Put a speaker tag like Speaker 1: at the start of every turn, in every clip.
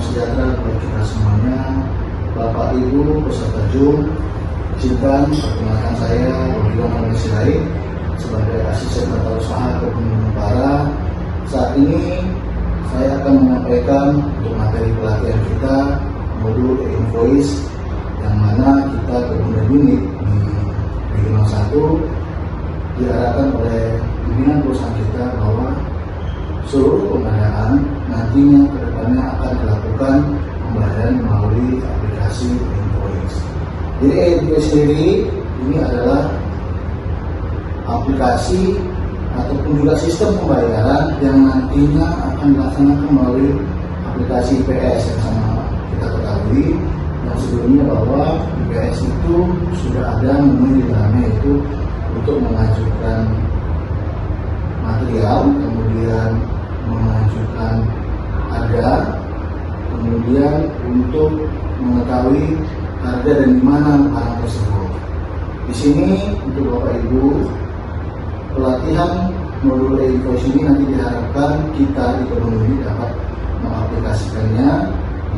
Speaker 1: sejahtera kepada kita semuanya. Bapak Ibu peserta Zoom, izinkan perkenalkan saya Rodrigo Sirait sebagai asisten tata usaha Kebun Para. Saat ini saya akan menyampaikan untuk materi pelatihan kita modul e-invoice yang mana kita Kebun Unit di Regional 1 diarahkan oleh pimpinan perusahaan kita bahwa seluruh pembayaran nantinya ke depannya akan dilakukan pembayaran melalui aplikasi e-invoice. Jadi e-invoice sendiri ini adalah aplikasi ataupun juga sistem pembayaran yang nantinya akan dilaksanakan melalui aplikasi IPS yang sama kita ketahui yang sebelumnya bahwa IPS itu sudah ada menu di dalamnya itu untuk mengajukan material, kemudian mengajukan harga, kemudian untuk mengetahui harga dan di mana barang tersebut. Di sini untuk Bapak Ibu, pelatihan modul e-invoice ini nanti diharapkan kita di Kebun Unit dapat mengaplikasikannya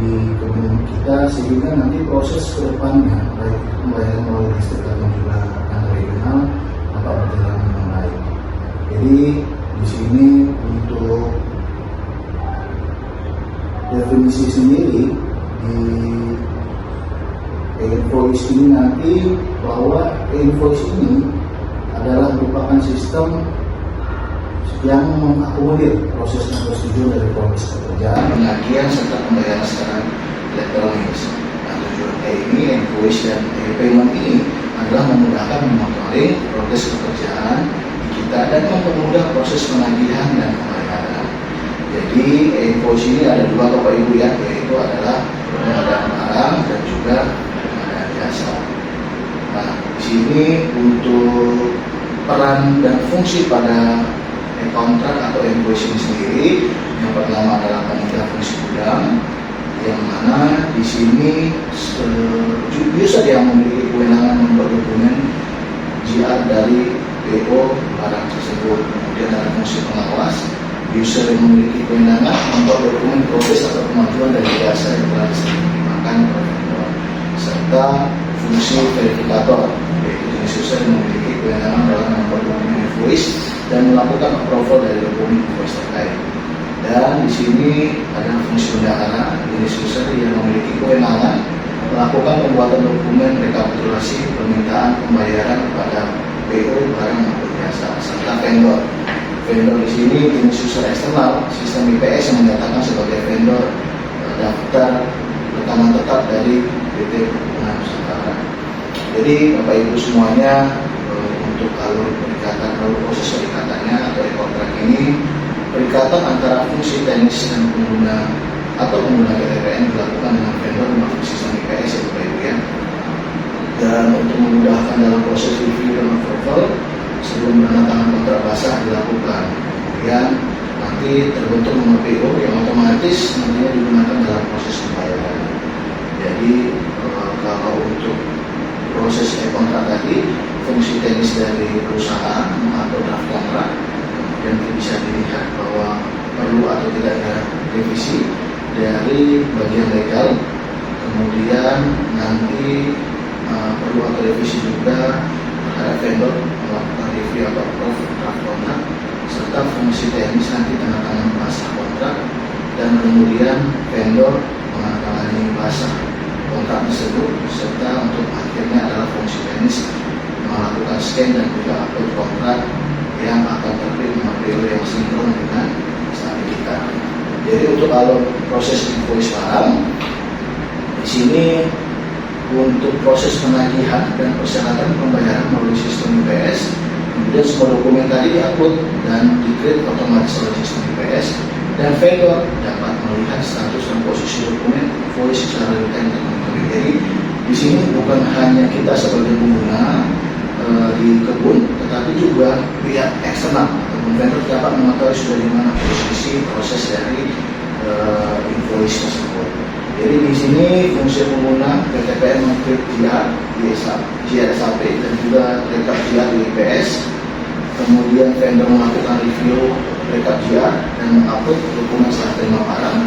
Speaker 1: di Kebun Unit kita sehingga nanti proses ke depannya baik pembayaran melalui distrik atau juga yang regional dapat berjalan dengan baik. Jadi di sini untuk definisi sendiri di e-invoice ini nanti bahwa e-invoice ini adalah merupakan sistem yang mengakomodir proses dan prosedur dari proses pekerjaan, penagihan serta pembayaran secara elektronik. Nah, tujuan ini e-invoice dan e-payment ini adalah memudahkan memonitoring proses pekerjaan kita dan mempermudah proses penagihan dan pembayaran. Jadi e-invoice ini ada dua Bapak Ibu ya, yaitu adalah pengadaan barang dan juga pengadaan jasa. Nah, di sini untuk peran dan fungsi pada kontrak atau invoice ini sendiri, yang pertama adalah panitia fungsi gudang, yang mana di sini user yang memiliki kewenangan membuat dokumen GR dari PO barang tersebut. Kemudian ada fungsi pengawas, user yang memiliki kewenangan membuat dokumen proses atau kemajuan dari jasa yang telah disertifikasikan oleh vendor, serta fungsi verifikator, yaitu jenis user yang memiliki kewenangan dalam membuat dokumen invoice dan melakukan approval dari dokumen invoice terkait. Dan di sini ada fungsi bendahara, jenis user yang memiliki kewenangan melakukan pembuatan dokumen rekapitulasi permintaan pembayaran kepada PO barang maupun jasa, serta vendor. Vendor di sini jenis user eksternal, sistem IPS yang menyatakan sebagai vendor daftar rekaman tetap dari PT Perkebunan Nusantara. Jadi Bapak Ibu semuanya, untuk alur proses perikatannya atau kontrak ini, perikatan antara fungsi teknis dan pengguna atau pengguna PTPN dilakukan dengan vendor memakai sistem IPS ya Bapak Ibu ya. Dan untuk memudahkan dalam proses review dan approval sebelum menandatangani kontrak basah dilakukan. Kemudian nanti terbentuk nomor PO yang otomatis nantinya digunakan dalam proses pembayaran. Jadi kalau untuk proses kontrak tadi, fungsi teknis dari perusahaan atau draft kontrak, dan bisa dilihat bahwa perlu atau tidak ada revisi dari bagian legal. Kemudian nanti perlu atau revisi juga terhadap vendor melakukan review atau approve draft kontrak, serta fungsi teknis nanti tanda tangan basah kontrak, dan kemudian vendor menandatangani basah kontrak tersebut, serta untuk akhirnya adalah fungsi teknis melakukan scan dan juga upload kontrak yang akan terbit material yang sinkron dengan strategi kita. Jadi untuk alur proses invoice barang di sini untuk proses penagihan dan persyaratan pembayaran melalui sistem IPS, kemudian semua dokumen tadi diupload dan di-create otomatis oleh sistem IPS, dan vendor dapat melihat status dan posisi dokumen invoice secara real-time dan monitoring. Jadi di sini bukan hanya kita sebagai pengguna di kebun, tetapi juga pihak eksternal ataupun vendor dapat mengetahui sudah di mana posisi proses dari invoice tersebut. Jadi di sini fungsi pengguna PTPN mengklik GR SAP dan juga rekap GR di IPS. Kemudian vendor melakukan review rekap GR dan mengupload dokumen setelah terima barang.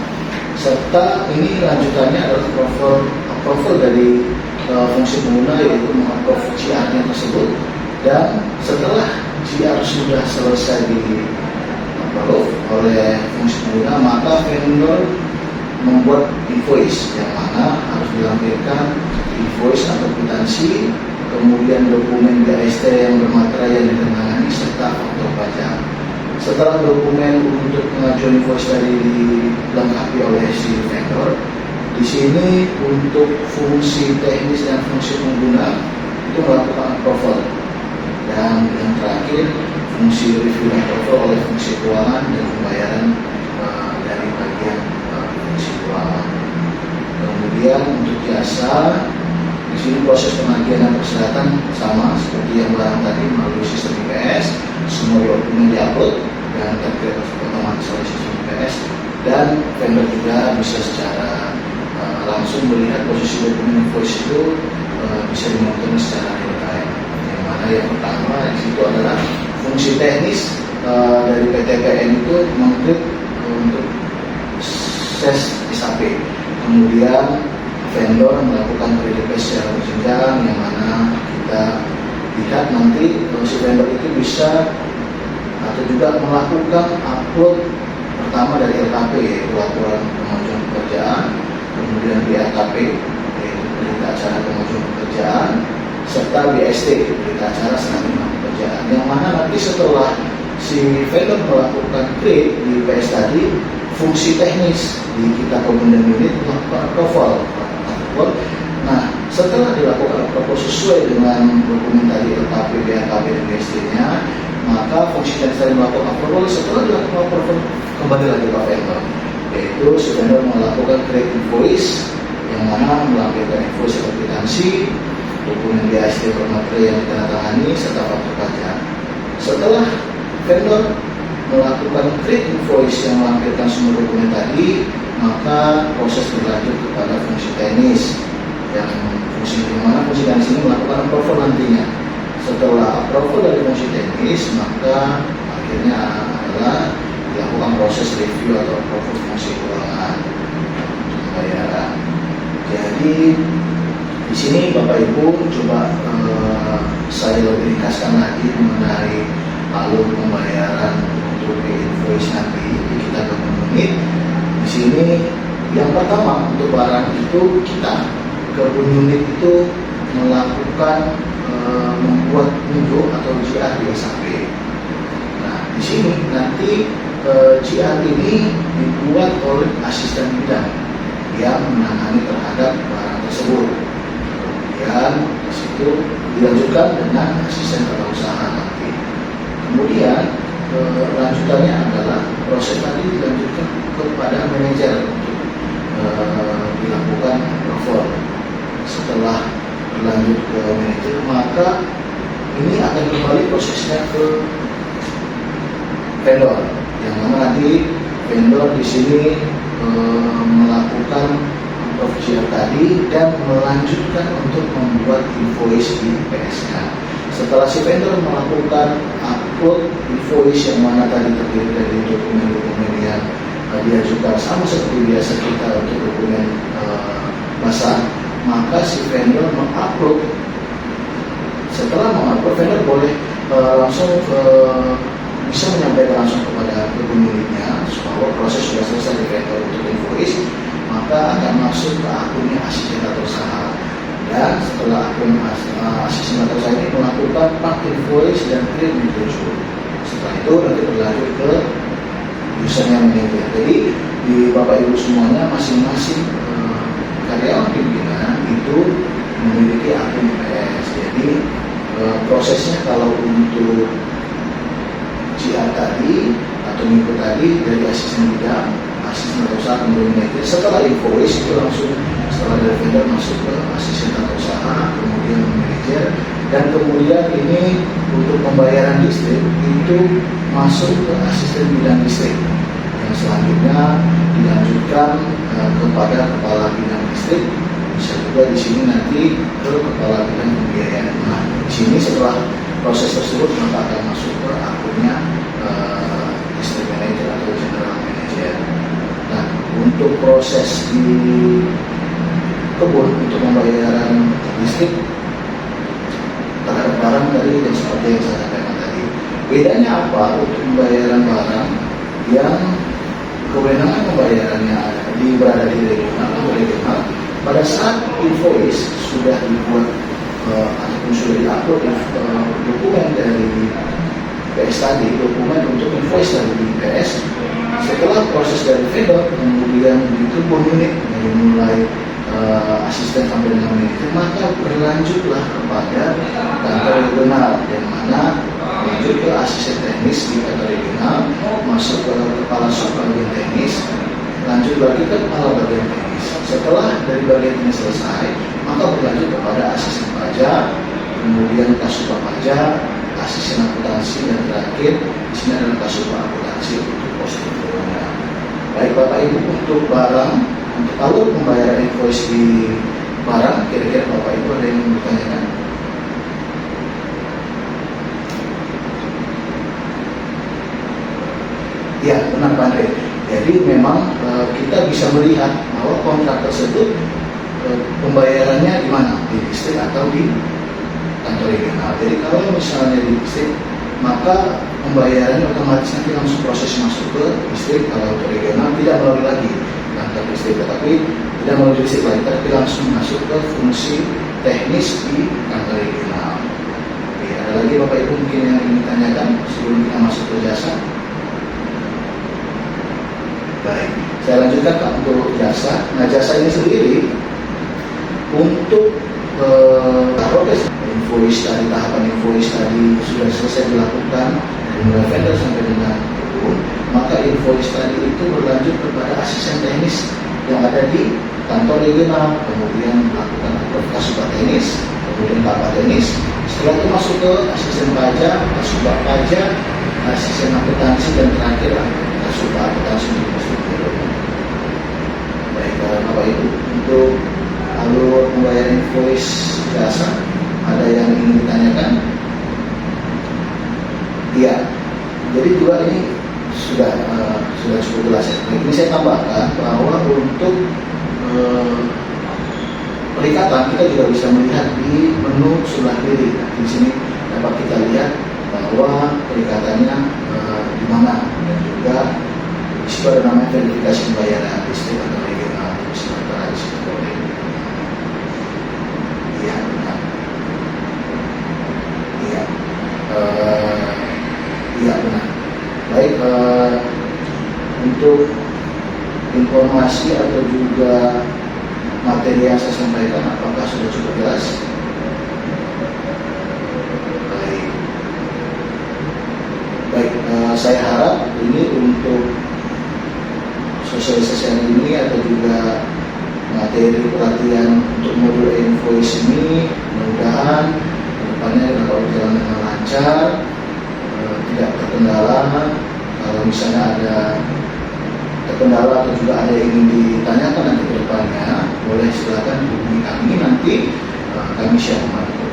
Speaker 1: serta ini lanjutannya adalah approval dari fungsi pengguna, yaitu meng-approve GR-nya tersebut. Dan setelah GR sudah selesai di approve oleh fungsi pengguna, maka vendor membuat invoice yang mana harus dilampirkan invoice atau kwitansi, kemudian dokumen BAST yang bermaterai yang ditangani, serta faktur pajak. Setelah dokumen untuk pengajuan invoice tadi dilengkapi oleh si vendor, di sini untuk fungsi teknis dan fungsi pengguna itu melakukan approval, dan yang terakhir fungsi review dan approval oleh fungsi keuangan dan pembayaran dari bagian fungsi keuangan. Kemudian untuk jasa, di sini proses penagihan dan persyaratan sama seperti yang barang tadi melalui sistem IPS, semua dokumen diupload dan terkait otomatis oleh sistem IPS, dan vendor juga bisa secara langsung melihat posisi dokumen invoice itu bisa dimonitor secara real time. Yang mana yang pertama di situ adalah fungsi teknis dari PTPN itu mengklik untuk SAP. Kemudian vendor melakukan verifikasi secara berjenjang, yang mana kita lihat nanti si vendor itu bisa atau juga melakukan upload pertama dari LKP, yaitu laporan pengajuan pekerjaan, kemudian BAKP, yaitu berita acara pengajuan pekerjaan, serta BST, berita acara serah terima pekerjaan, yang mana nanti setelah si vendor melakukan create di PS tadi, fungsi teknis di kita komponen unit melakukan approval. Nah, setelah dilakukan approval sesuai dengan dokumen tadi LKP, BAKP, dan BST-nya, maka fungsi teknis tadi melakukan approval. Setelah dilakukan approval, kembali lagi ke vendor, yaitu si vendor melakukan create invoice, yang mana melampirkan invoice atau kwitansi, dokumen BAST bermaterai yang ditandatangani, serta faktur pajak. Setelah vendor melakukan create invoice yang melampirkan semua dokumen tadi, maka proses berlanjut kepada fungsi teknis, yang mana fungsi teknis ini melakukan approval nantinya. Setelah approval dari fungsi teknis, maka akhirnya adalah dilakukan proses review atau approval fungsi keuangan pembayaran. Jadi di sini Bapak Ibu coba saya lebih ringkaskan lagi mengenai alur pembayaran untuk invoice nanti kita ke unit. Di sini yang pertama untuk barang itu kita ke unit itu melakukan membuat window atau GR di SAP. Nah, di sini nanti GR ini dibuat oleh asisten bidang yang menangani terhadap barang tersebut. Kemudian di situ dilanjutkan dengan asisten tata usaha nanti. Kemudian lanjutannya adalah proses tadi dilanjutkan kepada manajer untuk dilakukan approval. Setelah berlanjut ke manajer, maka ini akan kembali prosesnya ke vendor, yang mana nanti vendor di sini melakukan approve GR tadi dan melanjutkan untuk membuat invoice di PSK. Setelah si vendor melakukan upload invoice, yang mana tadi terdiri dari dokumen-dokumen yang diajukan sama seperti biasa kita untuk dokumen basah, maka si vendor mengupload. Setelah mengupload, vendor boleh langsung bisa menyampaikan langsung kepada pemiliknya bahwa proses sudah selesai di vendor untuk invoice, maka akan masuk ke akunnya asisten tata usaha. Dan setelah akun asisten tata usaha ini melakukan part invoice dan create menuju. Setelah itu nanti berlanjut ke usernya manajer. Jadi di Bapak Ibu semuanya masing-masing karyawan pimpinan itu memiliki akun IPS. Jadi prosesnya kalau untuk GR tadi atau minggu tadi dari asisten bidang, asisten tata usaha, kemudian manajer. Setelah invoice itu langsung setelah dari vendor masuk ke asisten tata usaha, kemudian manajer, dan kemudian ini untuk pembayaran listrik itu masuk ke asisten bidang listrik, yang selanjutnya dilanjutkan kepada kepala bidang listrik. Bisa juga di sini nanti ke kepala bidang pembiayaan. Nah, di sini setelah proses tersebut maka akan masuk ke akunnya district manager atau general manager. Nah, untuk proses di kebun untuk pembayaran listrik terhadap barang tadi dan seperti yang saya sampaikan tadi. Bedanya apa untuk pembayaran barang yang kewenangan pembayarannya berada di regional, pada saat invoice sudah dibuat ataupun sudah diupload dokumen dari PS tadi, dokumen untuk invoice dari PS, setelah proses dari vendor kemudian di kebun unit dari mulai asisten sampai dengan manajer, maka berlanjutlah kepada kantor regional, yang mana lanjut ke asisten teknis di kantor regional, masuk ke kepala sub bagian teknis, lanjut lagi ke kepala bagian teknis. Setelah dari bagian teknis selesai, maka berlanjut kepada asisten pajak, kemudian kasubag pajak, asisten akuntansi, dan terakhir di sini adalah kasubag akuntansi untuk prosedurnya. Baik Bapak Ibu, untuk barang, untuk alur pembayaran invoice di barang, kira-kira Bapak Ibu ada yang bertanyakan? Ya, benar Pak Andre. Jadi memang kita bisa melihat bahwa kontrak tersebut pembayarannya di mana? Di distrik atau di kantor regional. Jadi kalau misalnya di distrik, maka pembayarannya otomatis nanti langsung proses masuk ke distrik. Kalau untuk regional tidak melalui lagi kantor distrik, tetapi tidak melalui distrik lagi, tapi langsung masuk ke fungsi teknis di kantor regional. Oke, ada lagi Bapak Ibu mungkin yang ingin tanyakan sebelum kita masuk ke jasa? Baik, saya lanjutkan Pak untuk jasa. Nah, jasa ini sendiri untuk proses invoice tadi, tahapan invoice tadi sudah selesai dilakukan dari mulai vendor sampai dengan kebun, maka invoice tadi itu berlanjut kepada asisten teknis yang ada di kantor regional, kemudian melakukan kasubag teknis, kemudian bapak teknis. Setelah itu masuk ke asisten pajak, kasubag pajak, asisten akuntansi, dan terakhir kasubag akuntansi untuk prosedur. Baik Bapak Ibu, untuk alur pembayaran invoice jasa ada yang ingin ditanyakan? Iya, jadi juga ini sudah cukup jelas ya. Ini saya tambahkan bahwa untuk perikatan kita juga bisa melihat di menu sebelah kiri. Di sini dapat kita lihat bahwa perikatannya di mana, dan juga di situ ada namanya verifikasi pembayaran distrik atau regional. Sementara di situ boleh. Iya, benar. Iya, iya benar. Baik, untuk informasi atau juga materi yang saya sampaikan, apakah sudah cukup jelas? Baik, saya harap ini untuk sosialisasi ini atau juga materi pelatihan untuk modul invoice ini mudah-mudahan kedepannya dapat berjalan dengan lancar, tidak terkendala. Kalau misalnya ada terkendala atau juga ada yang ingin ditanyakan nanti ke depannya, boleh silakan hubungi kami, nanti kami siap membantu.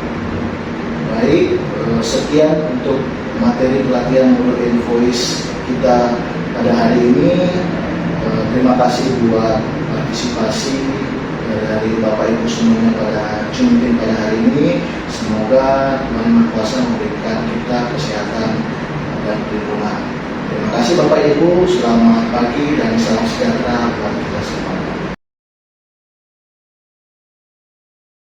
Speaker 1: Baik, sekian untuk materi pelatihan modul invoice kita pada hari ini. Terima kasih buat partisipasi dari Bapak Ibu semuanya pada Jumtin pada hari ini. Semoga Tuhan Yang Maha Kuasa memberikan kita kesehatan dan perlindungan. Terima kasih Bapak Ibu, selamat pagi dan salam sejahtera buat kita semua.